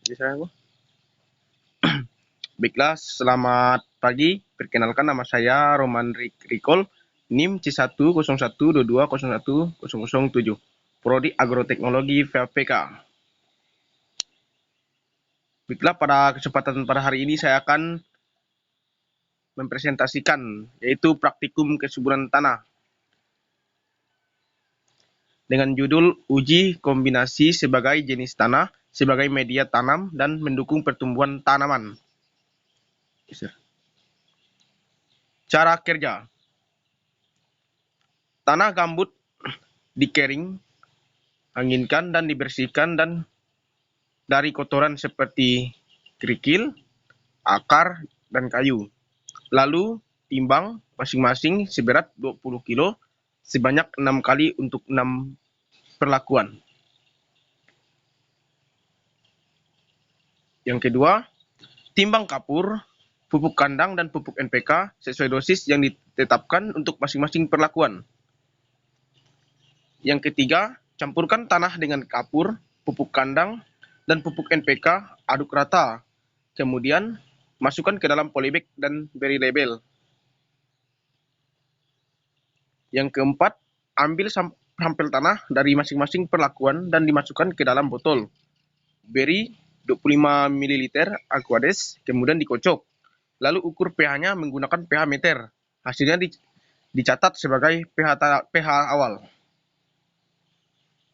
Bisa aku? Baiklah, selamat pagi. Perkenalkan nama saya Roman Rikol, NIM C10122010007, Prodi Agroteknologi VPK. Baiklah, pada kesempatan pada hari ini saya akan mempresentasikan yaitu praktikum kesuburan tanah dengan judul Uji Kombinasi sebagai jenis tanah sebagai media tanam dan mendukung pertumbuhan tanaman. Cara kerja. Tanah gambut dikering, anginkan dan dibersihkan dan dari kotoran seperti kerikil, akar, dan kayu. Lalu timbang masing-masing seberat 20 kilo sebanyak 6 kali untuk 6 perlakuan. Yang kedua, timbang kapur, pupuk kandang dan pupuk NPK sesuai dosis yang ditetapkan untuk masing-masing perlakuan. Yang ketiga, campurkan tanah dengan kapur, pupuk kandang, dan pupuk NPK, aduk rata. Kemudian, masukkan ke dalam polybag dan beri label. Yang keempat, ambil sampel tanah dari masing-masing perlakuan dan dimasukkan ke dalam botol. Beri 25 ml Aquades, kemudian dikocok. Lalu ukur pH-nya menggunakan pH meter. Hasilnya dicatat sebagai pH awal.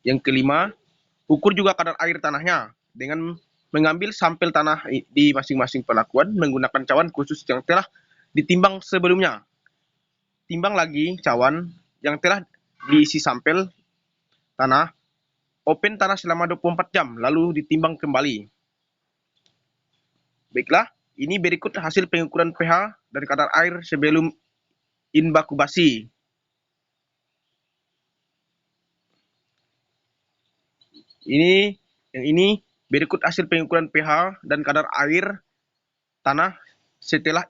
Yang kelima, ukur juga kadar air tanahnya dengan mengambil sampel tanah di masing-masing perlakuan menggunakan cawan khusus yang telah ditimbang sebelumnya. Timbang lagi cawan yang telah diisi sampel tanah, open tanah selama 24 jam, lalu ditimbang kembali. Baiklah, ini berikut hasil pengukuran pH dan kadar air sebelum inkubasi. Ini berikut hasil pengukuran pH dan kadar air tanah setelah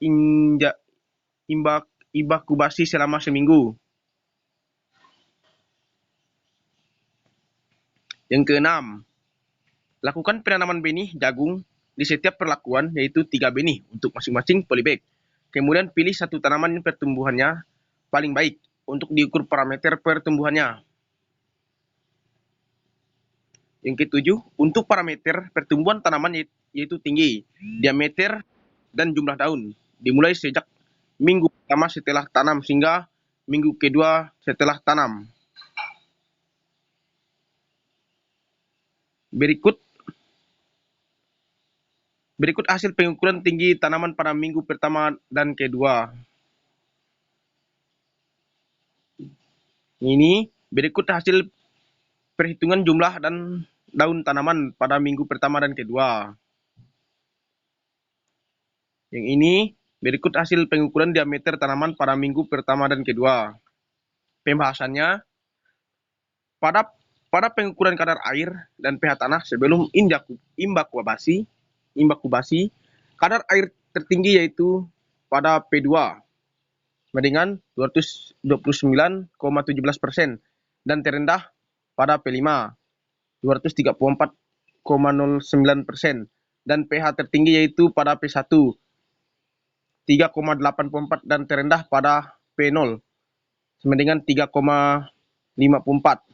inkubasi selama seminggu. Yang keenam, lakukan penanaman benih jagung di setiap perlakuan, yaitu 3 benih untuk masing-masing polybag. Kemudian pilih satu tanaman pertumbuhannya paling baik untuk diukur parameter pertumbuhannya. Yang ketujuh, untuk parameter pertumbuhan tanaman yaitu tinggi, diameter, dan jumlah daun. Dimulai sejak minggu pertama setelah tanam hingga minggu kedua setelah tanam. Berikut hasil pengukuran tinggi tanaman pada minggu pertama dan kedua. Ini berikut hasil perhitungan jumlah dan daun tanaman pada minggu pertama dan kedua. Yang ini berikut hasil pengukuran diameter tanaman pada minggu pertama dan kedua. Pembahasannya, pada pengukuran kadar air dan pH tanah sebelum inkubasi, kadar air tertinggi yaitu pada P2 dengan 229,17% dan terendah pada P5 234,09% dan pH tertinggi yaitu pada P1 3,84 dan terendah pada P0 sama dengan 3,54.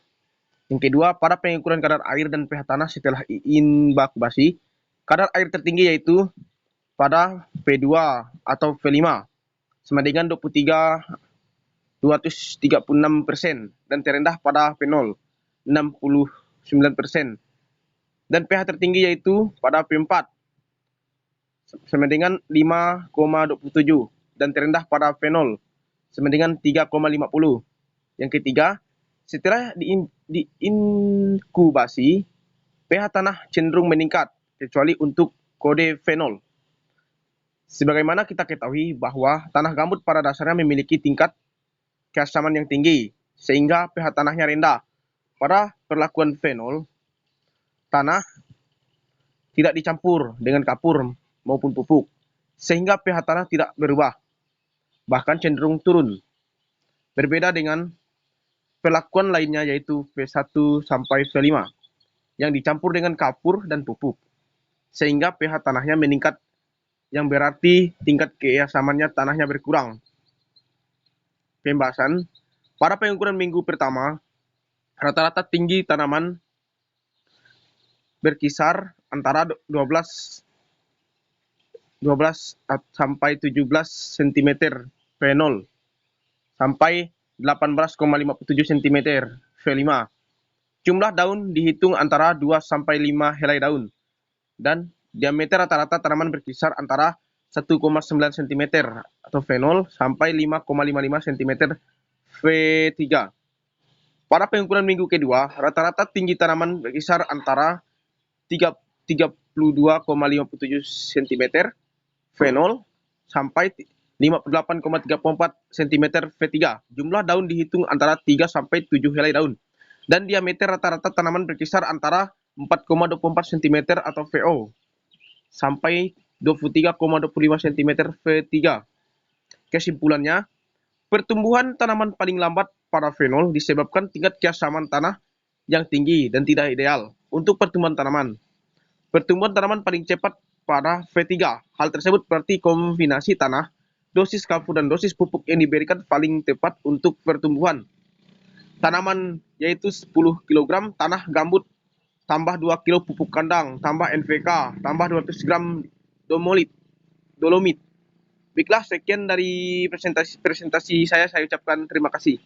Yang kedua, pada pengukuran kadar air dan pH tanah setelah inkubasi, kadar air tertinggi yaitu pada P2 atau P5 sama dengan 236% dan terendah pada P0 69% dan pH tertinggi yaitu pada P4 sama dengan 5,27 dan terendah pada P0 sama dengan 3,50. Yang ketiga, setelah diinkubasi, pH tanah cenderung meningkat, kecuali untuk kode fenol. Sebagaimana kita ketahui bahwa tanah gambut pada dasarnya memiliki tingkat keasaman yang tinggi, sehingga pH tanahnya rendah. Pada perlakuan fenol, tanah tidak dicampur dengan kapur maupun pupuk, sehingga pH tanah tidak berubah, bahkan cenderung turun. Berbeda dengan perlakuan lainnya yaitu V1 sampai V5 yang dicampur dengan kapur dan pupuk, sehingga pH tanahnya meningkat, yang berarti tingkat keasamannya tanahnya berkurang. Pembahasan, pada pengukuran minggu pertama, rata-rata tinggi tanaman berkisar antara 12 sampai 17 cm V0 sampai 18,57 cm V5. Jumlah daun dihitung antara 2 sampai 5 helai daun dan diameter rata-rata tanaman berkisar antara 1,9 cm atau V0 sampai 5,55 cm V3. Pada pengukuran minggu kedua, rata-rata tinggi tanaman berkisar antara 32,57 cm V0 sampai 58,34 cm V3. Jumlah daun dihitung antara 3 sampai 7 helai daun. Dan diameter rata-rata tanaman berkisar antara 4,24 cm atau VO sampai 23,25 cm V3. Kesimpulannya, pertumbuhan tanaman paling lambat pada fenol disebabkan tingkat keasaman tanah yang tinggi dan tidak ideal untuk pertumbuhan tanaman. Pertumbuhan tanaman paling cepat pada V3. Hal tersebut berarti kombinasi tanah, dosis kapur dan dosis pupuk yang diberikan paling tepat untuk pertumbuhan tanaman, yaitu 10 kg tanah gambut tambah 2 kg pupuk kandang tambah NPK tambah 200 gram dolomit. Baiklah, sekian dari presentasi saya ucapkan terima kasih.